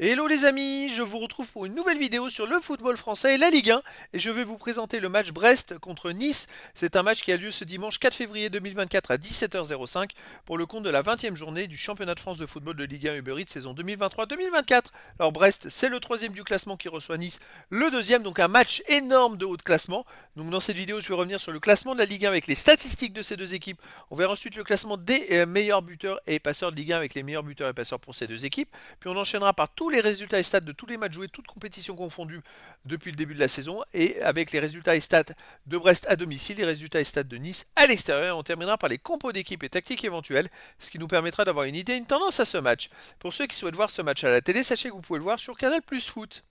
Hello les amis, je vous retrouve pour une nouvelle vidéo sur le football français et la Ligue 1 et je vais vous présenter le match Brest contre Nice. C'est un match qui a lieu ce dimanche 4 février 2024 à 17h05 pour le compte de la 20e journée du championnat de France de football de Ligue 1 Uber Eats saison 2023-2024. Alors Brest, c'est le troisième du classement qui reçoit Nice, le deuxième, donc un match énorme de haut de classement. Donc dans cette vidéo, je vais revenir sur le classement de la Ligue 1 avec les statistiques de ces deux équipes. On verra ensuite le classement des meilleurs buteurs et passeurs de Ligue 1 avec les meilleurs buteurs et passeurs pour ces deux équipes. Puis on enchaînera par tous les résultats et stats de tous les matchs joués, toutes compétitions confondues depuis le début de la saison, et avec les résultats et stats de Brest à domicile, les résultats et stats de Nice à l'extérieur. On terminera par les compos d'équipe et tactiques éventuelles, ce qui nous permettra d'avoir une idée, une tendance à ce match. Pour ceux qui souhaitent voir ce match à la télé, sachez que vous pouvez le voir sur Canal Plus Foot.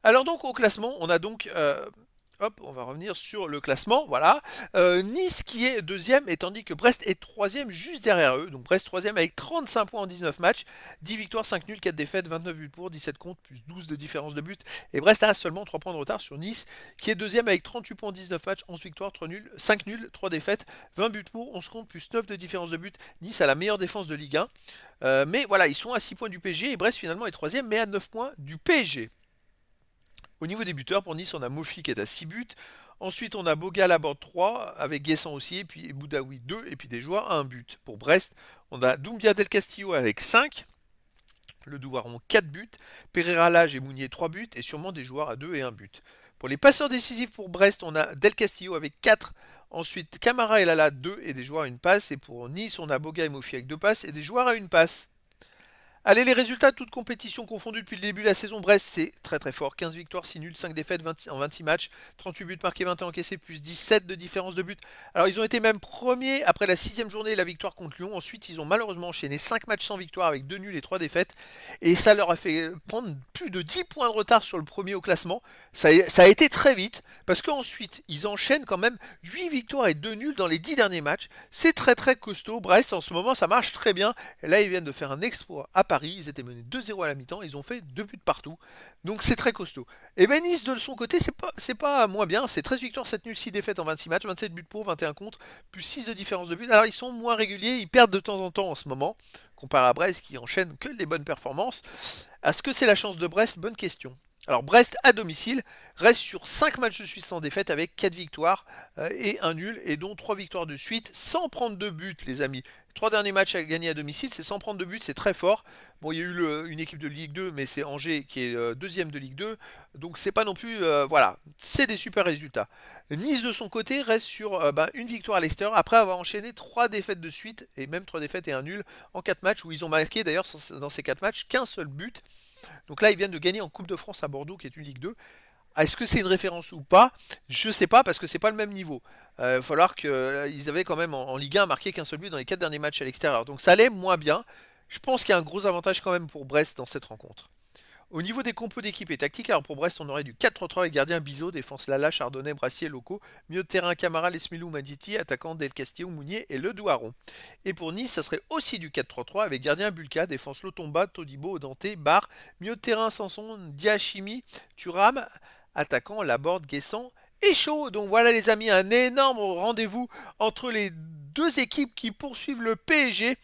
Alors donc au classement, on a donc hop, on va revenir sur le classement, voilà. Nice qui est deuxième, et tandis que Brest est troisième juste derrière eux. Donc Brest troisième avec 35 points en 19 matchs, 10 victoires, 5 nuls, 4 défaites, 29 buts pour, 17 contre, plus 12 de différence de but. Et Brest a seulement 3 points de retard sur Nice, qui est deuxième avec 38 points en 19 matchs, 11 victoires, 3 nuls, 5 nuls, 3 défaites, 20 buts pour, 11 contre, plus 9 de différence de but. Nice a la meilleure défense de Ligue 1. Mais voilà, ils sont à 6 points du PSG, et Brest finalement est troisième, mais à 9 points du PSG. Au niveau des buteurs, pour Nice, on a Mofi qui est à 6 buts. Ensuite, on a Bogal à bord 3, avec Guessant aussi, et puis Boudaoui 2, et puis des joueurs à 1 but. Pour Brest, on a Doumbia Del Castillo avec 5, le Douaron 4 buts, Pereira Lage et Mounier 3 buts, et sûrement des joueurs à 2 et 1 but. Pour les passeurs décisifs pour Brest, on a Del Castillo avec 4, ensuite Camara et Lala 2 et des joueurs à une passe, et pour Nice, on a Boga et Mofi avec 2 passes et des joueurs à une passe. Allez, les résultats, toutes compétitions confondues depuis le début de la saison, Brest, c'est très très fort. 15 victoires, 6 nuls, 5 défaites 20 en 26 matchs, 38 buts marqués, 21 encaissés, plus 17 de différence de but. Alors, ils ont été même premiers après la 6e journée, la victoire contre Lyon. Ensuite, ils ont malheureusement enchaîné 5 matchs sans victoire avec 2 nuls et 3 défaites. Et ça leur a fait prendre plus de 10 points de retard sur le premier au classement. Ça a été très vite, parce qu'ensuite, ils enchaînent quand même 8 victoires et 2 nuls dans les 10 derniers matchs. C'est très très costaud. Brest, en ce moment, ça marche très bien. Et là, ils viennent de faire un exploit à Paris. Ils étaient menés 2-0 à la mi-temps. Ils ont fait 2 buts partout. Donc c'est très costaud. Et ben Nice, de son côté, c'est pas moins bien. C'est 13 victoires, 7 nuls, 6 défaites en 26 matchs. 27 buts pour, 21 contre, plus 6 de différence de but. Alors ils sont moins réguliers. Ils perdent de temps en temps en ce moment. Comparé à Brest qui enchaîne que les bonnes performances. Est-ce que c'est la chance de Brest? Bonne question. Alors Brest à domicile reste sur 5 matchs de suite sans défaite avec 4 victoires et un nul, et dont 3 victoires de suite sans prendre de but, les amis. Les 3 derniers matchs à gagner à domicile, c'est sans prendre de but, c'est très fort. Bon, il y a eu une équipe de Ligue 2, mais c'est Angers qui est deuxième de Ligue 2, donc c'est pas non plus, voilà, c'est des super résultats. Nice de son côté reste sur une victoire à l'extérieur après avoir enchaîné 3 défaites de suite, et même 3 défaites et un nul en 4 matchs, où ils ont marqué d'ailleurs dans ces 4 matchs qu'un seul but. Donc là, ils viennent de gagner en Coupe de France à Bordeaux, qui est une Ligue 2. Est-ce que c'est une référence ou pas? Je ne sais pas, parce que c'est pas le même niveau. Il va falloir qu'ils avaient quand même en Ligue 1 marqué qu'un seul but dans les 4 derniers matchs à l'extérieur. Donc ça allait moins bien. Je pense qu'il y a un gros avantage quand même pour Brest dans cette rencontre. Au niveau des compos d'équipe et tactique, alors pour Brest, on aurait du 4-3-3 avec gardien Bizot, défense Lala, Chardonnay, Brassier, Loco, milieu de terrain Camara, Lesmilou, Maditi, attaquant Del Castillo, Mounier et Le Douaron. Et pour Nice, ça serait aussi du 4-3-3 avec gardien Bulka, défense Lotomba, Todibo, Odante, Bar, milieu de terrain Sanson, Diachimi, Thuram, attaquant Laborde, Guessant et Chaud. Donc voilà les amis, un énorme rendez-vous entre les deux équipes qui poursuivent le PSG,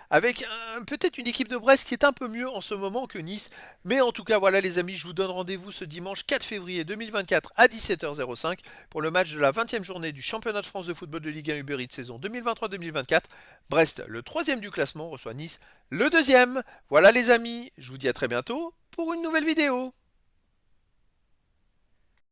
avec peut-être une équipe de Brest qui est un peu mieux en ce moment que Nice. Mais en tout cas, voilà les amis, je vous donne rendez-vous ce dimanche 4 février 2024 à 17h05 pour le match de la 20e journée du championnat de France de football de Ligue 1 Uber Eats saison 2023-2024. Brest, le troisième du classement, reçoit Nice, le deuxième. Voilà les amis, je vous dis à très bientôt pour une nouvelle vidéo.